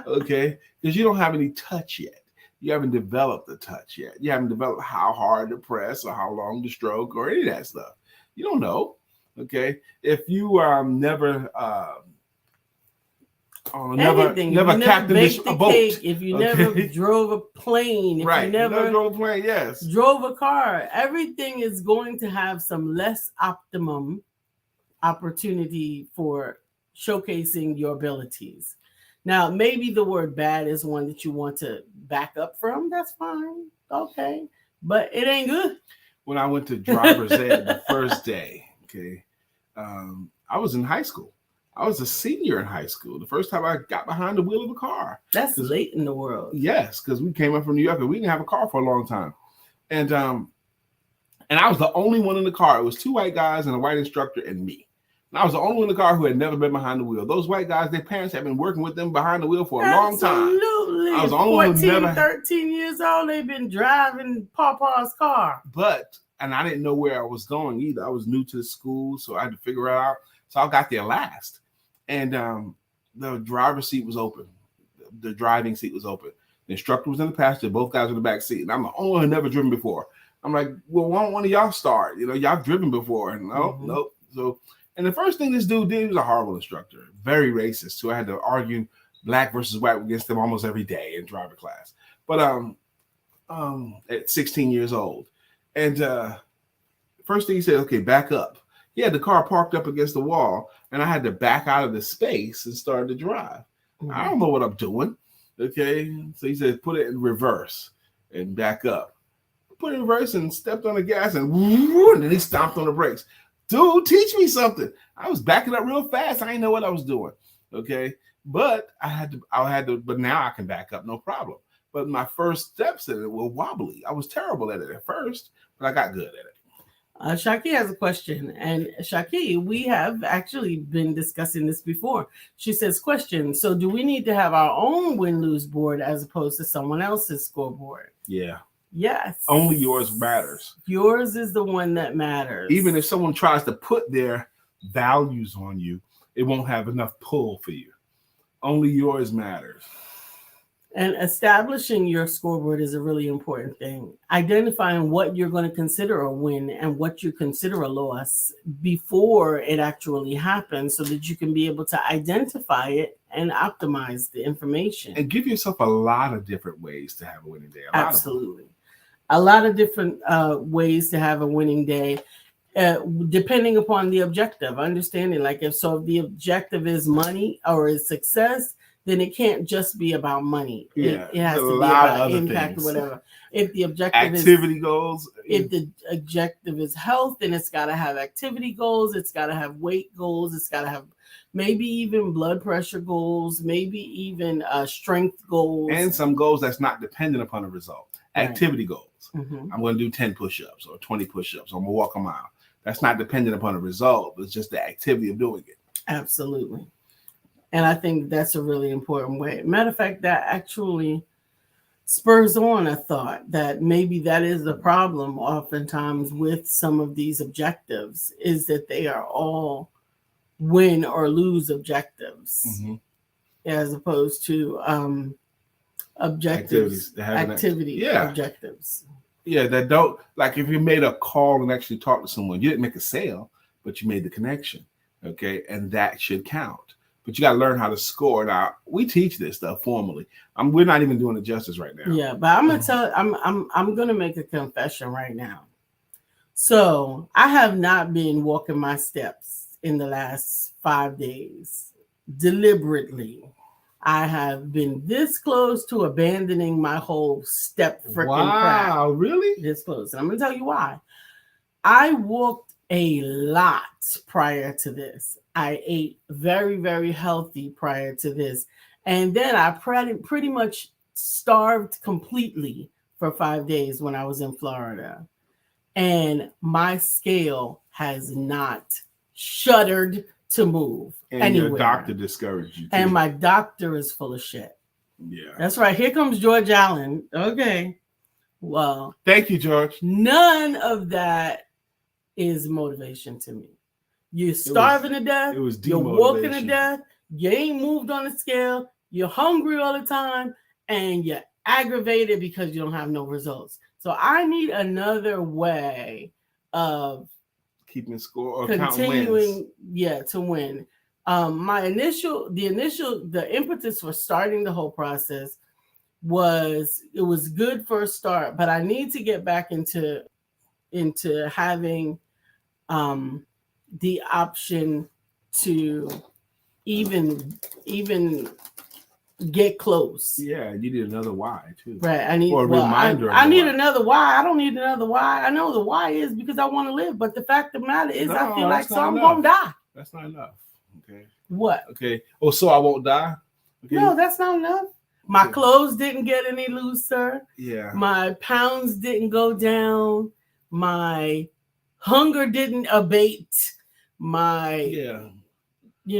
okay? Because you don't have any touch yet. You haven't developed the touch yet. You haven't developed how hard to press or how long to stroke or any of that stuff. You don't know. Okay, if you never captained a boat, if you never drove a plane, if you never drove a plane, yes, drove a car, everything is going to have some less optimum opportunity for showcasing your abilities. Now, maybe the word bad is one that you want to back up from. That's fine, okay, but it ain't good. When I went to driver's ed the first day, okay. I was in high school. I was a senior in high school. The first time I got behind the wheel of a car. That's late in the world. Yes, because we came up from New York and we didn't have a car for a long time. And I was the only one in the car. It was two white guys and a white instructor and me. And I was the only one in the car who had never been behind the wheel. Those white guys, their parents had been working with them behind the wheel for a long time. Absolutely. I was the only one who never 13 years old, they've been driving Papa's car. And I didn't know where I was going either. I was new to the school, so I had to figure it out. So I got there last. And the driver's seat was open. The driving seat was open. The instructor was in the passenger. Both guys were in the back seat. And I'm the only one who never driven before. I'm like, well, why don't one of y'all start? Y'all driven before. And nope. So, and the first thing this dude did, he was a horrible instructor. Very racist. So I had to argue black versus white against them almost every day in driver class. But at 16 years old. And first thing he said, okay, back up. He had the car parked up against the wall, and I had to back out of the space and start to drive. Mm-hmm. I don't know what I'm doing. Okay. So he said, put it in reverse and back up. Put it in reverse and stepped on the gas and then he stomped on the brakes. Dude, teach me something. I was backing up real fast. I didn't know what I was doing. Okay. But I had to, but now I can back up, no problem. But my first steps in it were wobbly. I was terrible at it at first, but I got good at it. Shaki has a question, and Shaki, we have actually been discussing this before. She says, question, so do we need to have our own win-lose board as opposed to someone else's scoreboard? Yeah. Yes. Only yours matters. Yours is the one that matters. Even if someone tries to put their values on you, it won't have enough pull for you. Only yours matters. And establishing your scoreboard is a really important thing. Identifying what you're going to consider a win and what you consider a loss before it actually happens so that you can be able to identify it and optimize the information. And give yourself a lot of different ways to have a winning day. Absolutely. A lot of different ways to have a winning day, depending upon the objective. Understanding, like if the objective is money or is success, then it can't just be about money. Yeah, it has to be about impact or whatever. If the objective activity goals, if the objective is health, then it's got to have activity goals. It's got to have weight goals. It's got to have maybe even blood pressure goals, maybe even strength goals. And some goals that's not dependent upon a result. Right. Activity goals. Mm-hmm. I'm going to do 10 push-ups or 20 push-ups. I'm going to walk a mile. That's not dependent upon a result. It's just the activity of doing it. Absolutely. And I think that's a really important way. Matter of fact, that actually spurs on a thought that maybe that is the problem oftentimes with some of these objectives, is that they are all win or lose objectives, mm-hmm. as opposed to objectives, activity objectives. Yeah, that don't, like if you made a call and actually talked to someone, you didn't make a sale, but you made the connection, okay? And that should count. But you got to learn how to score. Now, we teach this stuff formally. We're not even doing it justice right now. Yeah, but I'm gonna tell. I'm gonna make a confession right now. So I have not been walking my steps in the last 5 days deliberately. I have been this close to abandoning my whole step freaking crap. Wow, really? This close. And I'm gonna tell you why. I walked a lot prior to this. I ate very, very healthy prior to this. And then I pretty much starved completely for 5 days when I was in Florida. And my scale has not shuddered to move and anywhere. Your doctor discouraged you too. And my doctor is full of shit. Yeah. That's right. Here comes George Allen. Okay. Well. Thank you, George. None of that is motivation to me. You're starving to death. It was you're walking to death. You ain't moved on the scale. You're hungry all the time. And you're aggravated because you don't have no results. So I need another way of keeping score or continuing, to win. The impetus for starting the whole process was, it was good for a start, but I need to get back into having the option to even get close. Yeah, you need another why too. Right. I need reminder. I need another why. I don't need another why. I know the why is because I want to live, but the fact of the matter is I feel like I'm gonna die. That's not enough. Okay. What? Okay. Oh, so I won't die? Okay. No, that's not enough. My clothes didn't get any looser. Yeah. My pounds didn't go down. My hunger didn't abate.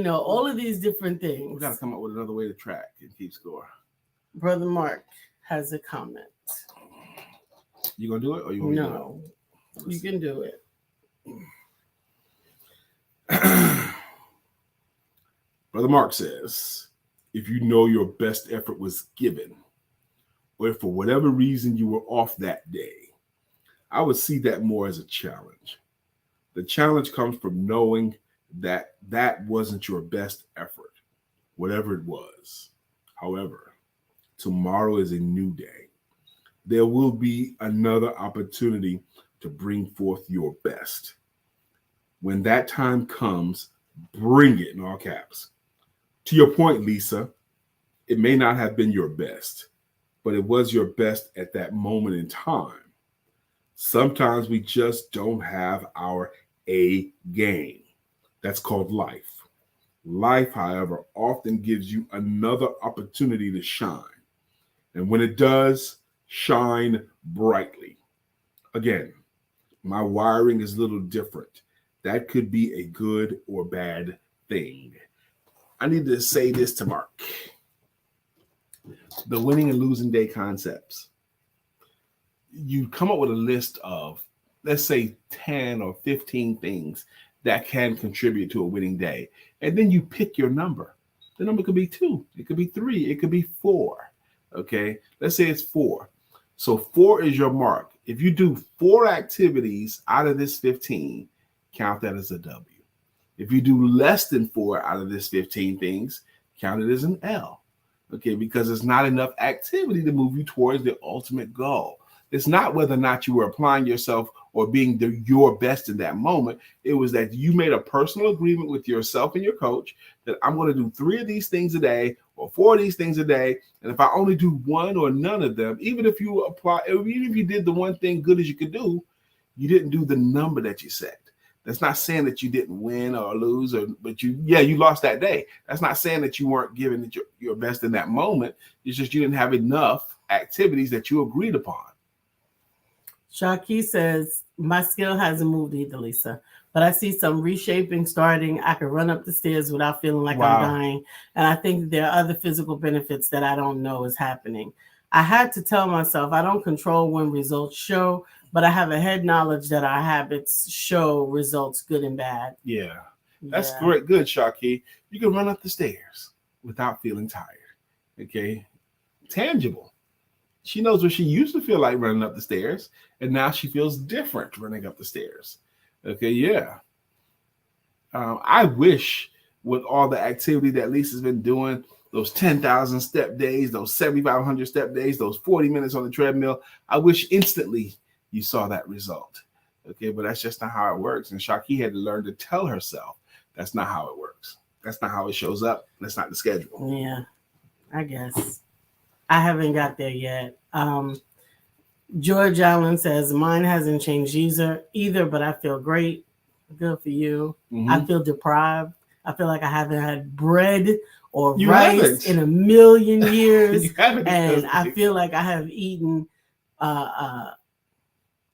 All of these different things. We got to come up with another way to track and keep score. Brother Mark has a comment. You gonna do it or you want to do it? No, you can do it. Brother Mark says, if you know your best effort was given, or if for whatever reason you were off that day, I would see that more as a challenge. The challenge comes from knowing that that wasn't your best effort, whatever it was. However, tomorrow is a new day. There will be another opportunity to bring forth your best. When that time comes, bring it, in all caps. To your point, Lisa, it may not have been your best, but it was your best at that moment in time. Sometimes we just don't have our A game. That's called life. Life, however, often gives you another opportunity to shine. And when it does, shine brightly. Again, My wiring is a little different. That could be a good or bad thing. I need to say this to Mark. The winning and losing day concepts. You come up with a list of, let's say, 10 or 15 things that can contribute to a winning day. And then you pick your number. The number could be 2. It could be 3. It could be 4. Okay. Let's say it's 4. So 4 is your mark. If you do 4 activities out of this 15, count that as a W. If you do less than 4 out of this 15 things, count it as an L. Okay, because it's not enough activity to move you towards the ultimate goal. It's not whether or not you were applying yourself or being your best in that moment. It was that you made a personal agreement with yourself and your coach that I'm going to do 3 of these things a day or 4 of these things a day. And if I only do 1 or none of them, even if you did the one thing good as you could do, you didn't do the number that you set. That's not saying that you didn't win or lose, but you lost that day. That's not saying that you weren't giving it your best in that moment. It's just you didn't have enough activities that you agreed upon. Shaki says, my skill hasn't moved either, Lisa, but I see some reshaping starting. I can run up the stairs without feeling like I'm dying. And I think there are other physical benefits that I don't know is happening. I had to tell myself I don't control when results show, but I have a head knowledge that our habits show results, good and bad. Yeah, that's great. Good, Shaki. You can run up the stairs without feeling tired. Okay, tangible. She knows what she used to feel like running up the stairs, and now she feels different running up the stairs. Okay, yeah. I wish with all the activity that Lisa's been doing, those 10,000 step days, those 7,500 step days, those 40 minutes on the treadmill, I wish instantly you saw that result. Okay, but that's just not how it works. And Shaki had to learn to tell herself that's not how it works. That's not how it shows up. That's not the schedule. Yeah, I guess. I haven't got there yet. George Allen says, mine hasn't changed either, but I feel great. Good for you. Mm-hmm. I feel deprived. I feel like I haven't had bread or rice in a million years. And I feel like I have eaten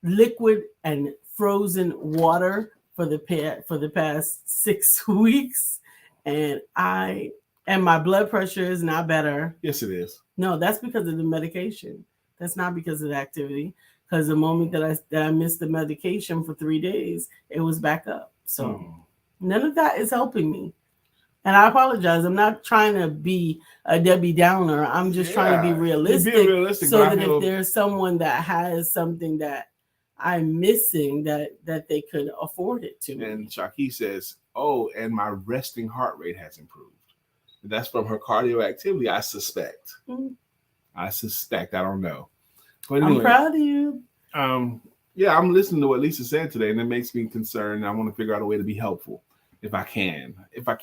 liquid and frozen water for the past 6 weeks. And my blood pressure is now better. Yes, it is. No, that's because of the medication. That's not because of the activity. Because the moment that I missed the medication for 3 days, it was back up. So none of that is helping me. And I apologize. I'm not trying to be a Debbie Downer. I'm just trying to be realistic. So that if there's someone that has something that I'm missing, that they could afford it to me. And Shaki says, and my resting heart rate has improved. That's from her cardio activity, I suspect. Mm-hmm. I don't know. But anyway, I'm proud of you. Yeah, I'm listening to what Lisa said today, and it makes me concerned. I want to figure out a way to be helpful if I can. I'm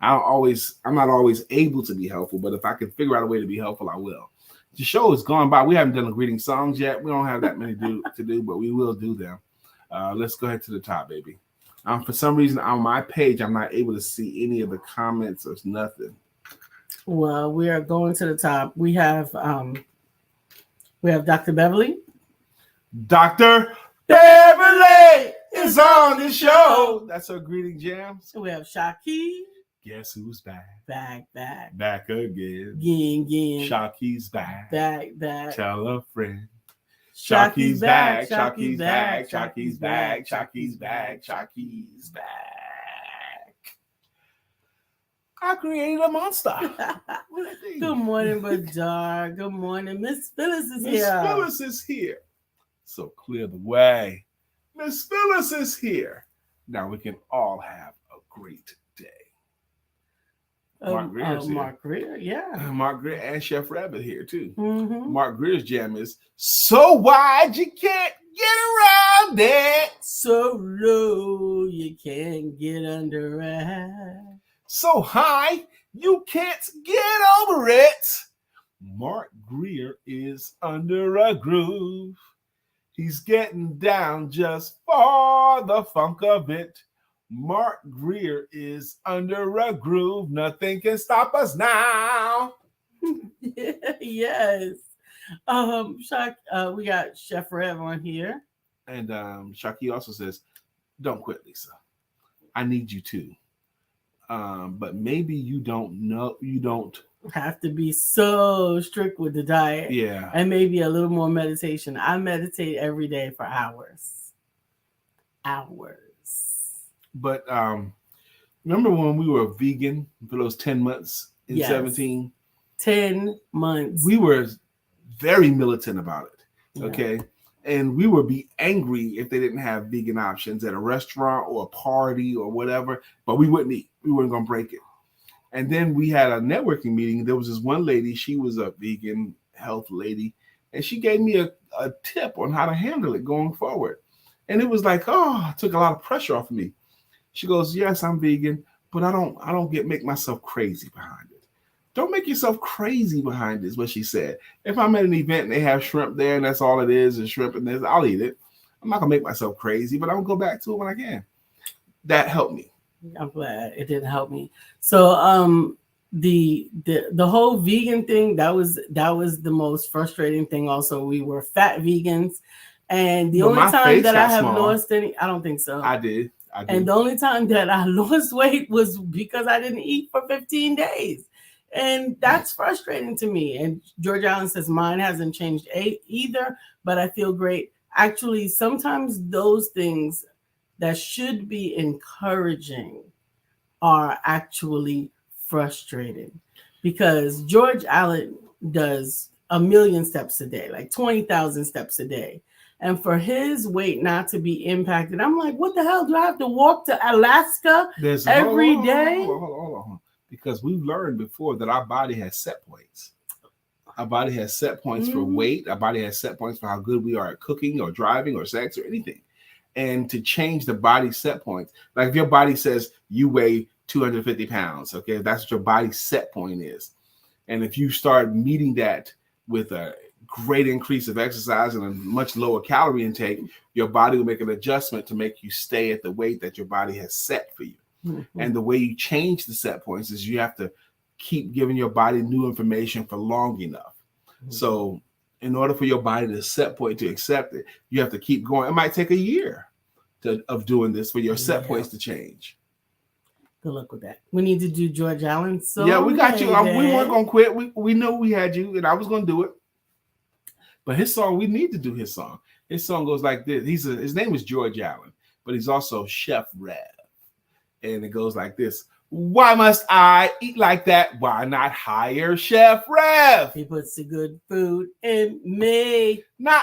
not always able to be helpful, but if I can figure out a way to be helpful, I will. The show has gone by. We haven't done the greeting songs yet. We don't have that many to do, but we will do them. Let's go ahead to the top, baby. For some reason, on my page, I'm not able to see any of the comments or nothing. Well, we are going to the top. We have Dr. Beverly. Dr. Beverly is on the show. That's our greeting jams. We have Shaki. Guess who's back? Back again. Again. Shaki's back. Back. Tell a friend. Shaki's back. Shaki's back. Shaki's back. Shaki's back. Shaki's back. I created a monster. Good morning, Badar. Good morning. Miss Phyllis is here. Miss Phyllis is here. So clear the way. Miss Phyllis is here. Now we can all have a great day. Mark Greer's here. Mark Greer, yeah. Mark Greer and Chef Rabbit here too. Mm-hmm. Mark Greer's jam is so wide you can't get around it. So low you can't get under it. So high you can't get over it. Mark Greer is under a groove. He's getting down just for the funk of it. Mark Greer is under a groove. Nothing can stop us now. Yes. We got Chef Rev on here. And Shaki also says, don't quit, Lisa. I need you to. But maybe you don't have to be so strict with the diet. Yeah. And maybe a little more meditation. I meditate every day for hours. But remember when we were vegan for those 10 months in 17? 10 months. We were very militant about it. Yeah. Okay. And we would be angry if they didn't have vegan options at a restaurant or a party or whatever, but we wouldn't eat. We weren't going to break it. And then we had a networking meeting. There was this one lady, she was a vegan health lady, and she gave me a tip on how to handle it going forward. And it was like, it took a lot of pressure off of me. She goes, yes, I'm vegan, but I don't make myself crazy behind it. Don't make yourself crazy behind this, what she said. If I'm at an event and they have shrimp there and that's all it is shrimp and this, I'll eat it. I'm not going to make myself crazy, but I'm going to go back to it when I can. That helped me. I'm glad it didn't help me. So the whole vegan thing, that was the most frustrating thing. Also, we were fat vegans. And the only time that I have lost any, I don't think so. I did. And the only time that I lost weight was because I didn't eat for 15 days. And that's frustrating to me. And George Allen says, mine hasn't changed either, but I feel great. Actually, sometimes those things that should be encouraging are actually frustrating, because George Allen does 1 million steps a day, like 20,000 steps a day. And for his weight not to be impacted, I'm like, what the hell? Do I have to walk to Alaska every day? Hold on. Because we've learned before that our body has set points. Our body has set points for weight. Our body has set points for how good we are at cooking or driving or sex or anything. And to change the body set points, like if your body says you weigh 250 pounds, okay, that's what your body set point is. And if you start meeting that with a great increase of exercise and a much lower calorie intake, your body will make an adjustment to make you stay at the weight that your body has set for you. Mm-hmm. And the way you change the set points is you have to keep giving your body new information for long enough. Mm-hmm. So in order for your body to set point to accept it, you have to keep going. It might take a year of doing this for your set points to change. Good luck with that. We need to do George Allen. So yeah, we got you. We weren't going to quit. We know we had you, and I was going to do it. But his song, we need to do his song. His song goes like this. His name is George Allen, but he's also Chef Rev. And it goes like this. Why must I eat like that? Why not hire Chef Rev? He puts the good food in me. Nah.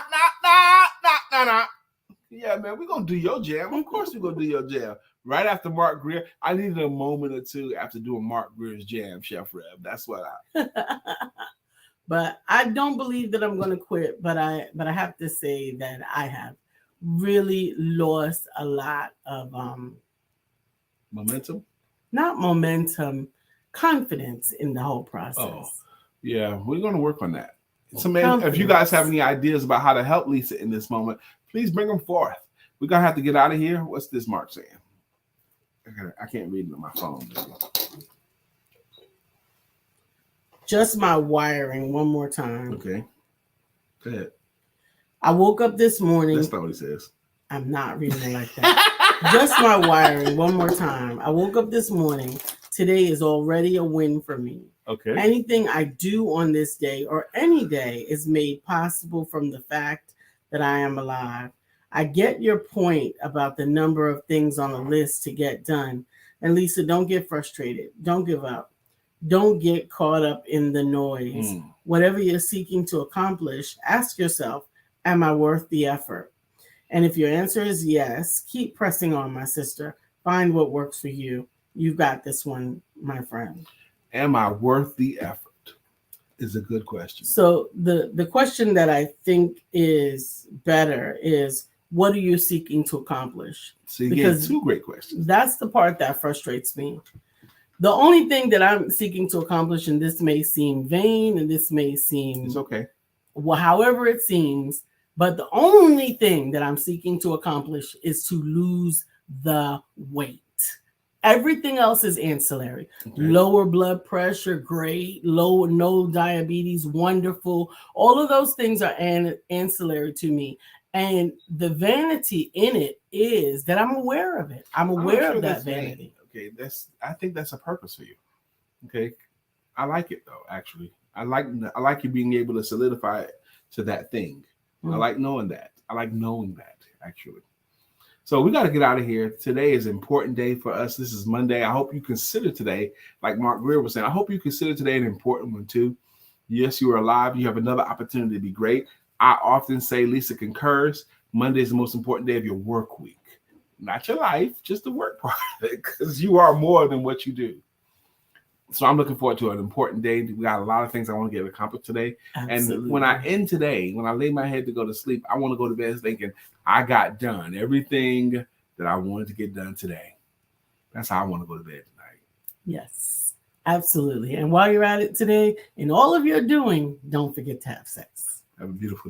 Yeah, man, we're going to do your jam. Of course we're going to do your jam. Right after Mark Greer. I needed a moment or two after doing Mark Greer's jam, Chef Rev. That's what But I don't believe that I'm going to quit. But I have to say that I have really lost a lot of momentum. Not momentum, confidence in the whole process. Oh, yeah, we're going to work on that. So, man, if you guys have any ideas about how to help Lisa in this moment, please bring them forth. We're going to have to get out of here. What's this Mark saying? I can't read it on my phone. Just my wiring one more time. Okay. Go ahead. I woke up this morning. That's not what he says. I'm not reading it like that. Just my wiring one more time. I woke up this morning. Today is already a win for me. Okay. Anything I do on this day or any day is made possible from the fact that I am alive. I get your point about the number of things on the list to get done. And Lisa, don't get frustrated. Don't give up. Don't get caught up in the noise. Whatever you're seeking to accomplish, ask yourself, am I worth the effort? And if your answer is yes, keep pressing on, my sister. Find what works for you. You've got this one, my friend. Am I worth the effort? Is a good question. So the question that I think is better is, what are you seeking to accomplish? So you gave two great questions. That's the part that frustrates me. The only thing that I'm seeking to accomplish, and this may seem vain, and this may seem... It's okay. Well, however it seems, but the only thing that I'm seeking to accomplish is to lose the weight. Everything else is ancillary. Okay. Lower blood pressure, great. No diabetes, wonderful. All of those things are ancillary to me. And the vanity in it is that I'm aware of it. I'm aware of that vanity. Okay, I think that's a purpose for you. Okay, I like it though. Actually, I like you being able to solidify it to that thing. I like knowing that. I like knowing that actually. So we got to get out of here. Today is an important day for us. This is Monday. I hope you consider today, like Mark Greer was saying, I hope you consider today an important one too. Yes, you are alive. You have another opportunity to be great. I often say, Lisa concurs, Monday is the most important day of your work week. Not your life, just the work part, because you are more than what you do. So I'm looking forward to an important day. We got a lot of things I want to get accomplished today. Absolutely. And when I end today, when I lay my head to go to sleep, I want to go to bed thinking I got done everything that I wanted to get done today. That's how I want to go to bed tonight. Yes, absolutely. And while you're at it today, in all of your doing, don't forget to have sex. Have a beautiful day.